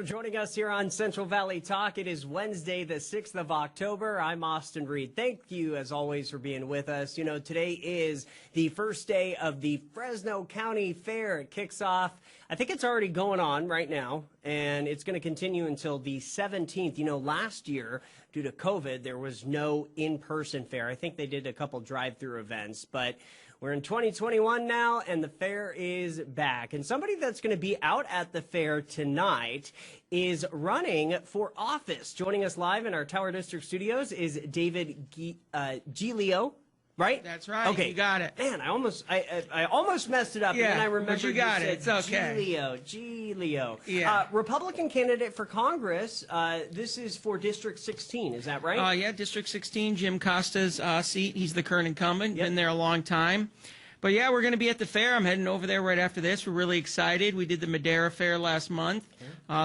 For joining us here on Central Valley Talk. It is Wednesday, the 6th of October. I'm Austin Reed. Thank you, as always, for being with us. You know, today is the first day of the Fresno County Fair. It kicks off, I think it's already going on right now, and it's going to continue until the 17th. You know, last year, due to COVID, there was no in-person fair. I think they did a couple drive-through events, but we're in 2021 now, and the fair is back. And somebody that's going to be out at the fair tonight is running for office. Joining us live in our Tower District studios is David Giglio. Right? That's right. Okay. You got it. Man, I almost messed it up. Yeah, and then I remember but you got it. It's okay. Giglio. Yeah. Republican candidate for Congress. This is for District 16. Is that right? Yeah, District 16, Jim Costa's seat. He's the current incumbent. Yep. Been there a long time. But yeah, we're going to be at the fair. I'm heading over there right after this. We're really excited. We did the Madera Fair last month.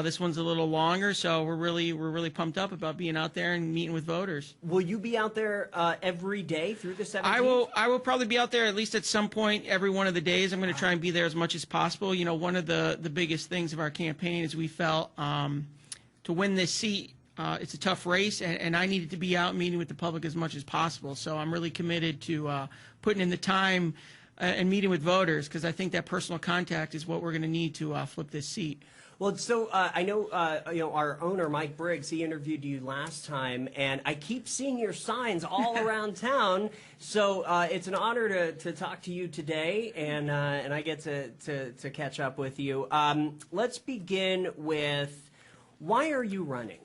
This one's a little longer, so we're really pumped up about being out there and meeting with voters. Will you be out there every day through the 17th? I will probably be out there at least at some point every one of the days. I'm going to try and be there as much as possible. You know, one of the biggest things of our campaign is we felt to win this seat, it's a tough race, and I needed to be out meeting with the public as much as possible. So I'm really committed to putting in the time and meeting with voters, because I think that personal contact is what we're going to need to flip this seat. Well, so I know, our owner, Mike Briggs, he interviewed you last time, and I keep seeing your signs all around town. So it's an honor to talk to you today, and I get to catch up with you. Let's begin with, why are you running?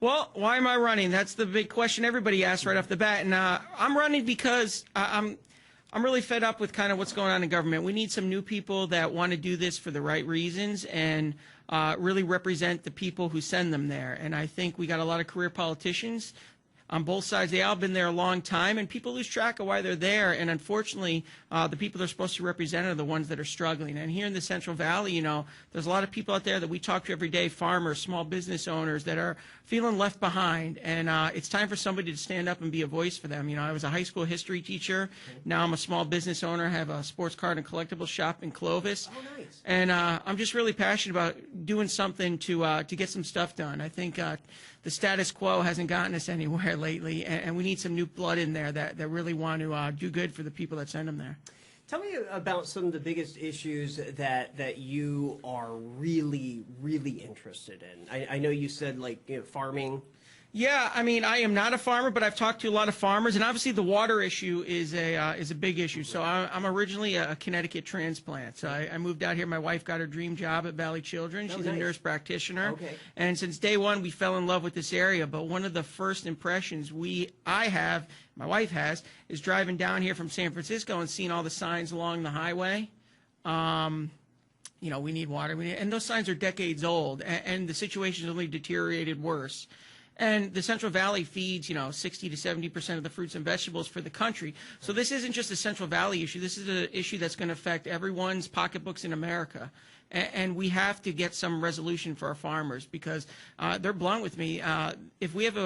Well, why am I running? That's the big question everybody asks right off the bat. And I'm running because I'm really fed up with kind of what's going on in government. We need some new people that want to do this for the right reasons and really represent the people who send them there. And I think we got a lot of career politicians on both sides. They all been there a long time, and people lose track of why they're there. And unfortunately, the people they're supposed to represent are the ones that are struggling. And here in the Central Valley, you know, there's a lot of people out there that we talk to every day, farmers, small business owners, that are feeling left behind. And it's time for somebody to stand up and be a voice for them. You know, I was a high school history teacher. Now I'm a small business owner. I have a sports card and collectible shop in Clovis. Oh, nice. And I'm just really passionate about doing something to get some stuff done. I think the status quo hasn't gotten us anywhere lately, and we need some new blood in there that really want to do good for the people that send them there. Tell me about some of the biggest issues that you are really interested in. I know you said, like, farming. Yeah, I mean, I am not a farmer, but I've talked to a lot of farmers, and obviously the water issue is a big issue. So I'm originally a Connecticut transplant. So I moved out here. My wife got her dream job at Valley Children. She's a nurse practitioner. Okay. And since day one, we fell in love with this area. But one of the first impressions I have, my wife has, is driving down here from San Francisco and seeing all the signs along the highway. You know, we need water. And those signs are decades old, and the situation's only deteriorated worse. And the Central Valley feeds, 60 to 70% of the fruits and vegetables for the country. So this isn't just a Central Valley issue. This is an issue that's going to affect everyone's pocketbooks in America. And we have to get some resolution for our farmers, because they're blunt with me. If we have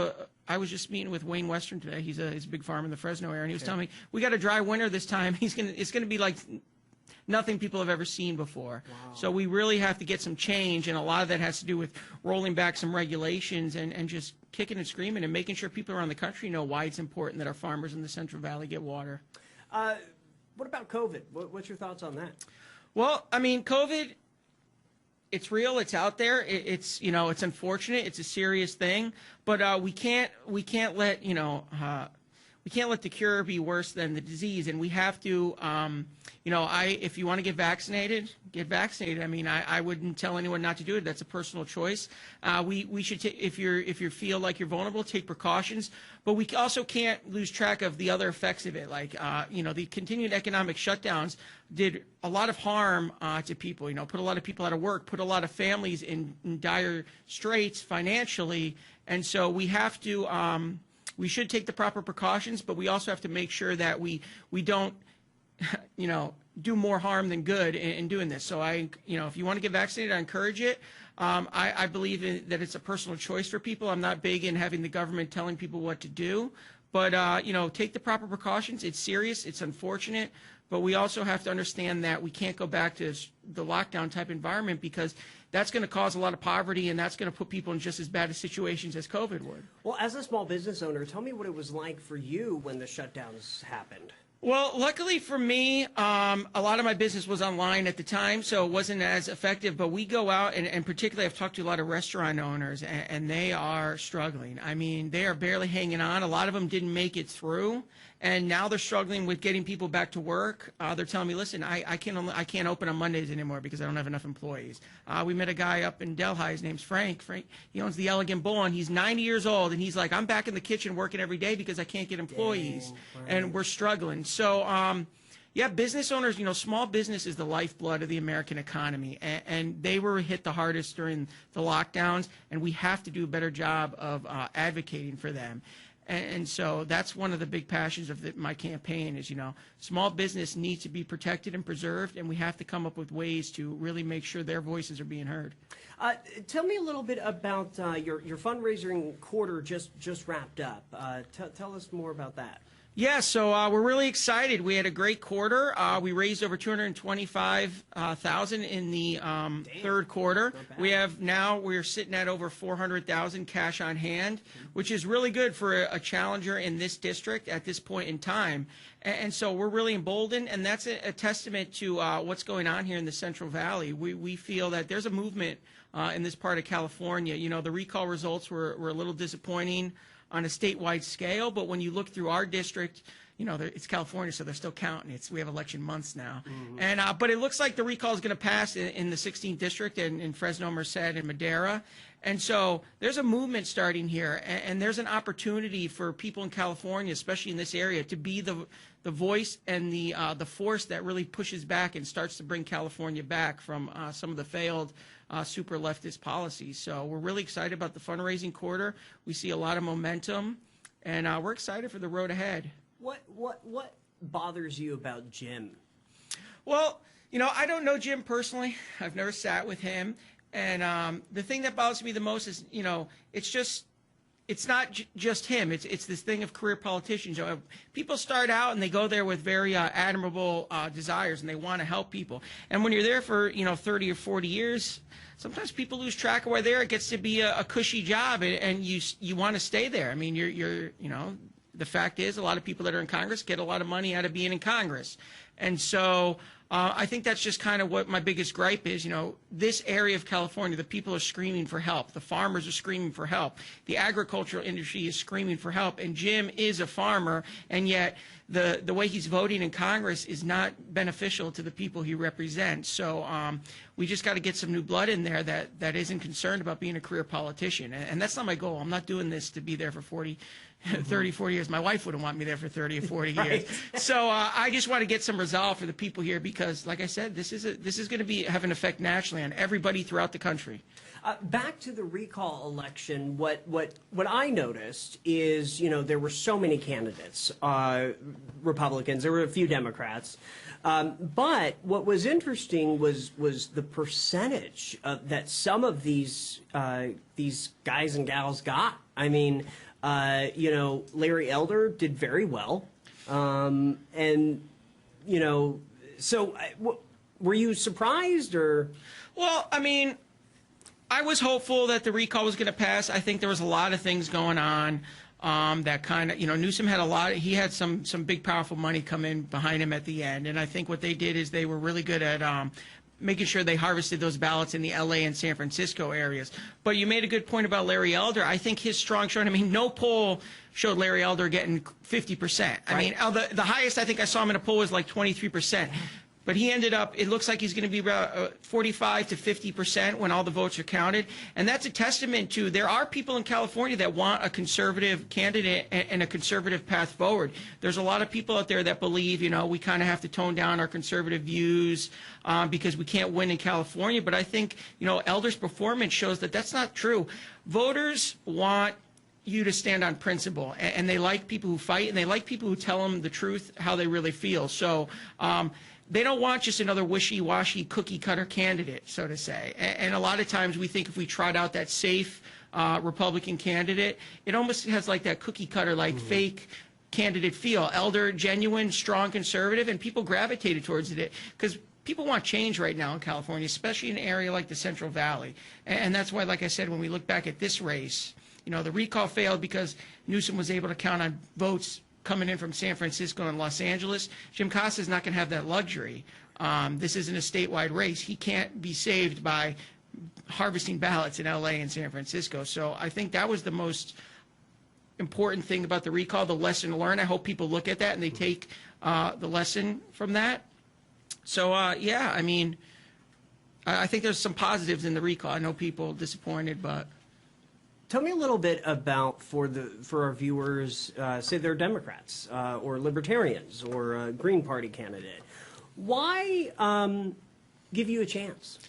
I was just meeting with Wayne Western today. He's a big farmer in the Fresno area, and he was telling me, we got a dry winter this time. It's going to be like nothing people have ever seen before. Wow. So we really have to get some change, and a lot of that has to do with rolling back some regulations and just kicking and screaming and making sure people around the country know why it's important that our farmers in the Central Valley get water. What about COVID? What's your thoughts on that? Well, I mean, COVID, it's real. It's out there. It's it's unfortunate. It's a serious thing, but we can't let we can't let the cure be worse than the disease, and we have to. If you want to get vaccinated, get vaccinated. I mean, I wouldn't tell anyone not to do it. That's a personal choice. We should take, if you feel like you're vulnerable, take precautions. But we also can't lose track of the other effects of it. Like, the continued economic shutdowns did a lot of harm to people. Put a lot of people out of work, put a lot of families in dire straits financially, and so we have to. We should take the proper precautions, but we also have to make sure that we don't, do more harm than good in doing this. So if you want to get vaccinated, I encourage it. I believe that it's a personal choice for people. I'm not big in having the government telling people what to do, But, you know, take the proper precautions. It's serious. It's unfortunate. But we also have to understand that we can't go back to the lockdown type environment, because that's going to cause a lot of poverty, and that's going to put people in just as bad a situations as COVID would. Well, as a small business owner, tell me what it was like for you when the shutdowns happened. Well, luckily for me, a lot of my business was online at the time, so it wasn't as effective. But we go out, and particularly I've talked to a lot of restaurant owners, and they are struggling. I mean, they are barely hanging on. A lot of them didn't make it through, and now they're struggling with getting people back to work. They're telling me, listen, I can't open on Mondays anymore because I don't have enough employees. We met a guy up in Delhi. His name's Frank. Frank, he owns the Elegant Bull, and he's 90 years old, and he's like, I'm back in the kitchen working every day because I can't get employees, and we're struggling. So, yeah, business owners, you know, small business is the lifeblood of the American economy, and they were hit the hardest during the lockdowns, and we have to do a better job of advocating for them. And so that's one of the big passions of my campaign is, you know, small business needs to be protected and preserved, and we have to come up with ways to really make sure their voices are being heard. Tell me a little bit about your fundraising quarter just wrapped up. Tell us more about that. Yeah, so we're really excited. We had a great quarter. We raised over $225,000 in the third quarter. We're sitting at over $400,000 cash on hand, which is really good for a challenger in this district at this point in time. And so we're really emboldened, and that's a testament to what's going on here in the Central Valley. We feel that there's a movement in this part of California. You know, the recall results were a little disappointing on a statewide scale, but when you look through our district, you know, it's California, so they're still counting. We have election months now. And but it looks like the recall is going to pass in the 16th district and in Fresno, Merced, and Madera. And so there's a movement starting here, and there's an opportunity for people in California, especially in this area, to be the voice and the force that really pushes back and starts to bring California back from some of the failed super leftist policies. So we're really excited about the fundraising quarter. We see a lot of momentum, and we're excited for the road ahead. What bothers you about Jim? Well, you know, I don't know Jim personally. I've never sat with him. And the thing that bothers me the most is, you know, it's not just him. It's this thing of career politicians. You know, people start out and they go there with very admirable desires, and they want to help people. And when you're there for, you know, 30 or 40 years, sometimes people lose track of where they're. It gets to be a cushy job, and you want to stay there. I mean, you know, the fact is a lot of people that are in Congress get a lot of money out of being in Congress. And so I think that's just kind of what my biggest gripe is. You know, this area of California, the people are screaming for help. The farmers are screaming for help. The agricultural industry is screaming for help. And Jim is a farmer, and yet the way he's voting in Congress is not beneficial to the people he represents. So we just got to get some new blood in there that isn't concerned about being a career politician. And that's not my goal. I'm not doing this to be there for 30, 40 years. My wife wouldn't want me there for 30 or 40 years. So I just want to get some resolve for the people here, because, like I said, this is going to have an effect nationally on everybody throughout the country. Back to the recall election, what I noticed is, you know, there were so many candidates, Republicans. There were a few Democrats. But what was interesting was the percentage that some of these guys and gals got. I mean, you know, Larry Elder did very well, and you know, so were you surprised or? Well, I mean, I was hopeful that the recall was going to pass. I think there was a lot of things going on that kind of, you know, Newsom had he had some big powerful money come in behind him at the end, and I think what they did is they were really good at making sure they harvested those ballots in the L.A. and San Francisco areas. But you made a good point about Larry Elder. I think his strong showing, I mean, no poll showed Larry Elder getting 50%. I mean, the highest I think I saw him in a poll was like 23%. But he ended up, it looks like he's going to be about 45 to 50% when all the votes are counted. And that's a testament to, there are people in California that want a conservative candidate and a conservative path forward. There's a lot of people out there that believe, you know, we kind of have to tone down our conservative views because we can't win in California. But I think, you know, Elder's performance shows that that's not true. Voters want you to stand on principle, and they like people who fight, and they like people who tell them the truth, how they really feel. So they don't want just another wishy-washy cookie-cutter candidate, so to say. And a lot of times we think if we trot out that safe Republican candidate, it almost has like that cookie-cutter, like fake candidate feel. Elder, genuine, strong conservative, and people gravitated towards it because people want change right now in California, especially in an area like the Central Valley. And that's why, like I said, when we look back at this race, you know, the recall failed because Newsom was able to count on votes coming in from San Francisco and Los Angeles. Jim Costa is not going to have that luxury. This isn't a statewide race. He can't be saved by harvesting ballots in L.A. and San Francisco. So I think that was the most important thing about the recall, the lesson learned. I hope people look at that and they take the lesson from that. So, yeah, I mean, I think there's some positives in the recall. I know people disappointed, but... Tell me a little bit about, for our viewers, say they're Democrats or Libertarians or a Green Party candidate. Why give you a chance?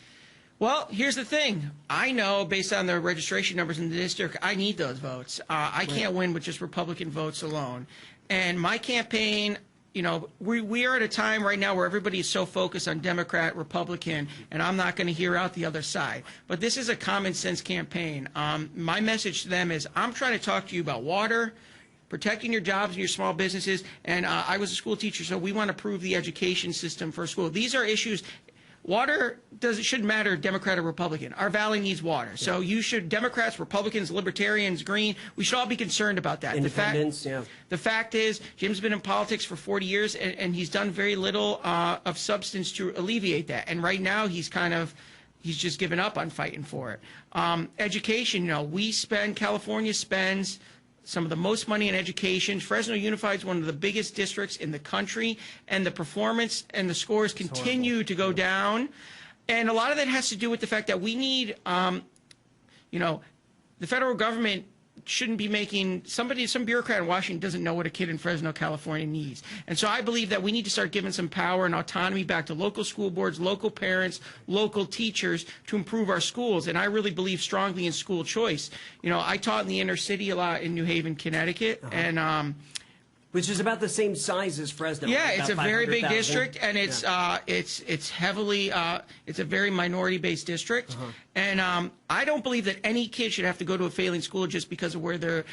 Well, here's the thing. I know, based on the registration numbers in the district, I need those votes. I can't win with just Republican votes alone. And my campaign... You know, we are at a time right now where everybody is so focused on Democrat, Republican, and I'm not going to hear out the other side. But this is a common sense campaign. My message to them is I'm trying to talk to you about water, protecting your jobs and your small businesses. And I was a school teacher, so we want to improve the education system for school. These are issues. Water shouldn't matter Democrat or Republican. Our valley needs water. So you should, Democrats, Republicans, Libertarians, Green, we should all be concerned about that. Independents, The fact is, Jim's been in politics for 40 years, and he's done very little of substance to alleviate that. And right now, he's just given up on fighting for it. Education, you know, California spends some of the most money in education. Fresno Unified is one of the biggest districts in the country, and the performance and the scores continue to go down. And a lot of that has to do with the fact that we need, you know, the federal government shouldn't be making some bureaucrat in Washington doesn't know what a kid in Fresno, California needs. And so I believe that we need to start giving some power and autonomy back to local school boards, local parents, local teachers to improve our schools. And I really believe strongly in school choice. You know, I taught in the inner city a lot in New Haven, Connecticut, and which is about the same size as Fresno. Yeah, right? It's a very big district, and it's heavily it's a very minority-based district, and I don't believe that any kid should have to go to a failing school just because of where their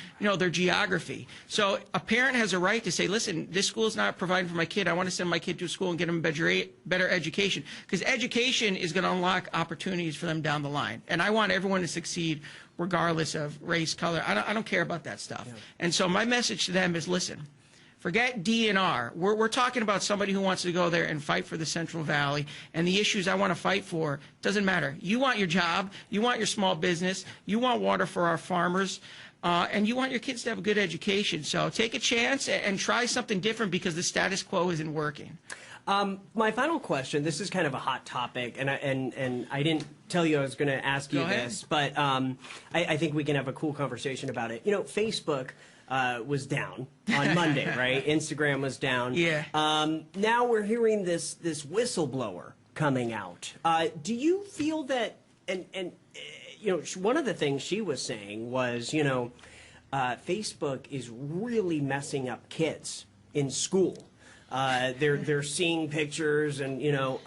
geography. So a parent has a right to say, listen, this school is not providing for my kid. I want to send my kid to a school and get them a better education, because education is going to unlock opportunities for them down the line. And I want everyone to succeed regardless of race, color. I don't care about that stuff. Yeah. And so my message to them is, listen. Forget DNR. We're talking about somebody who wants to go there and fight for the Central Valley, and the issues I want to fight for doesn't matter. You want your job, you want your small business, you want water for our farmers, and you want your kids to have a good education. So take a chance and try something different, because the status quo isn't working. My final question, this is kind of a hot topic, and I didn't tell you I was going to ask you this, but I think we can have a cool conversation about it. You know, Facebook was down on Monday, right? Instagram was down. Yeah. Now we're hearing this whistleblower coming out. Do you feel that, and you know, one of the things she was saying was, you know, Facebook is really messing up kids in school. They're seeing pictures, and you know,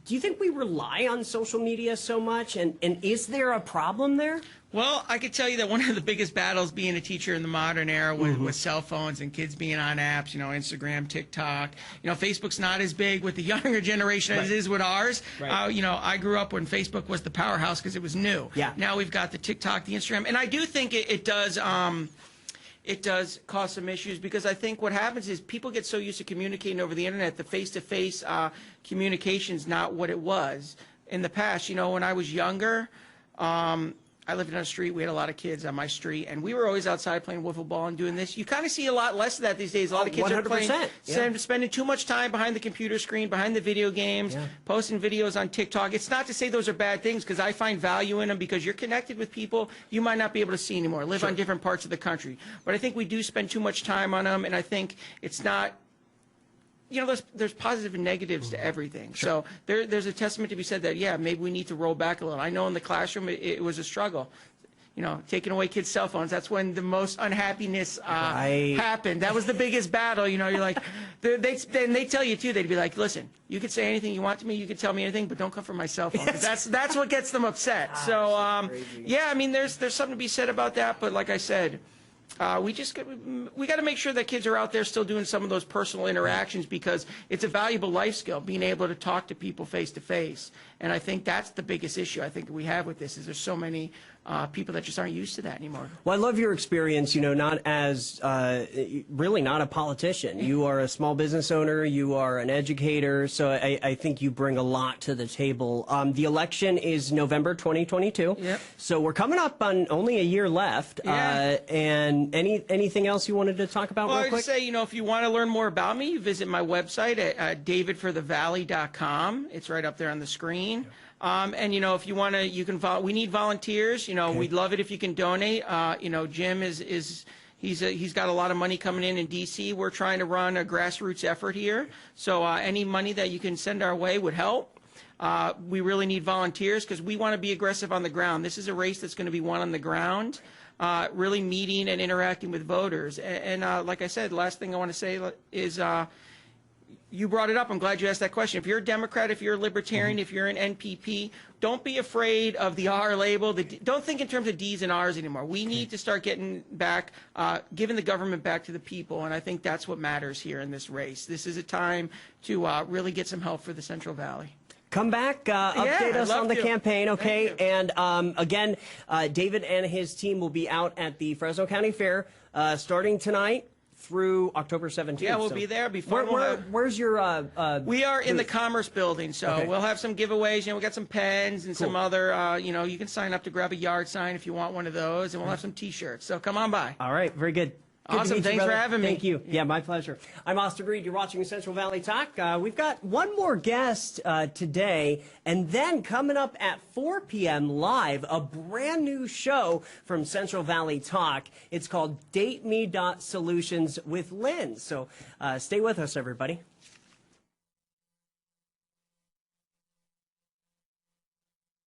do you think we rely on social media so much, and is there a problem there? Well, I could tell you that one of the biggest battles being a teacher in the modern era with cell phones and kids being on apps, you know, Instagram, TikTok. You know, Facebook's not as big with the younger generation as it is with ours. Right. You know, I grew up when Facebook was the powerhouse because it was new. Yeah. Now we've got the TikTok, the Instagram, and I do think it does cause some issues, because I think what happens is people get so used to communicating over the internet, the face-to-face communication is not what it was in the past. You know, when I was younger, I lived on a street. We had a lot of kids on my street, and we were always outside playing wiffle ball and doing this. You kind of see a lot less of that these days. A lot of kids 100%. Are playing, spending too much time behind the computer screen, behind the video games, posting videos on TikTok. It's not to say those are bad things, because I find value in them, because you're connected with people you might not be able to see anymore, live on different parts of the country. But I think we do spend too much time on them, and I think it's not... You know, there's positives and negatives to everything. So there's a testament to be said that, yeah, maybe we need to roll back a little. I know in the classroom it was a struggle. taking away kids' cell phones. That's when the most unhappiness happened. That was the biggest battle. You're like, they tell you too. They'd be like, listen, you can say anything you want to me. You can tell me anything, but don't come from my cell phone. 'Cause that's what gets them upset. So yeah, I mean, there's something to be said about that. But like I said, we got to make sure that kids are out there still doing some of those personal interactions, because it's a valuable life skill, being able to talk to people face to face. And I think that's the biggest issue I think we have with this, is there's so many people that just aren't used to that anymore. Well, I love your experience, not as, really not a politician. You are a small business owner, you are an educator, so I think you bring a lot to the table. The election is November 2022, yep. So we're coming up on only a year left. Yeah. And anything else you wanted to talk about real quick? I would say, if you want to learn more about me, visit my website at davidforthevalley.com. It's right up there on the screen. And if you want to, you can. We need volunteers. Okay. We'd love it if you can donate. Jim he's got a lot of money coming in DC. We're trying to run a grassroots effort here. So any money that you can send our way would help. We really need volunteers, because we want to be aggressive on the ground. This is a race that's going to be won on the ground. Really meeting and interacting with voters. And like I said, the last thing I want to say is. You brought it up. I'm glad you asked that question. If you're a Democrat, if you're a Libertarian, if you're an NPP, don't be afraid of the R label. Don't think in terms of D's and R's anymore. We need to start getting back, giving the government back to the people, and I think that's what matters here in this race. This is a time to really get some help for the Central Valley. Come back, update us on the campaign, okay? And again, David and his team will be out at the Fresno County Fair starting tonight through October 17th. Yeah, we'll be there. Where's your we are in the booth? Commerce Building, so okay. We'll have some giveaways. We got some pens and some other, you can sign up to grab a yard sign if you want one of those, and we'll have some T-shirts. So come on by. All right, very good. Awesome. Thanks for having me. Thank you. Yeah, my pleasure. I'm Austin Reed. You're watching Central Valley Talk. We've got one more guest today, and then coming up at 4 p.m. live, a brand new show from Central Valley Talk. It's called Date Me Solutions with Lynn. So stay with us, everybody.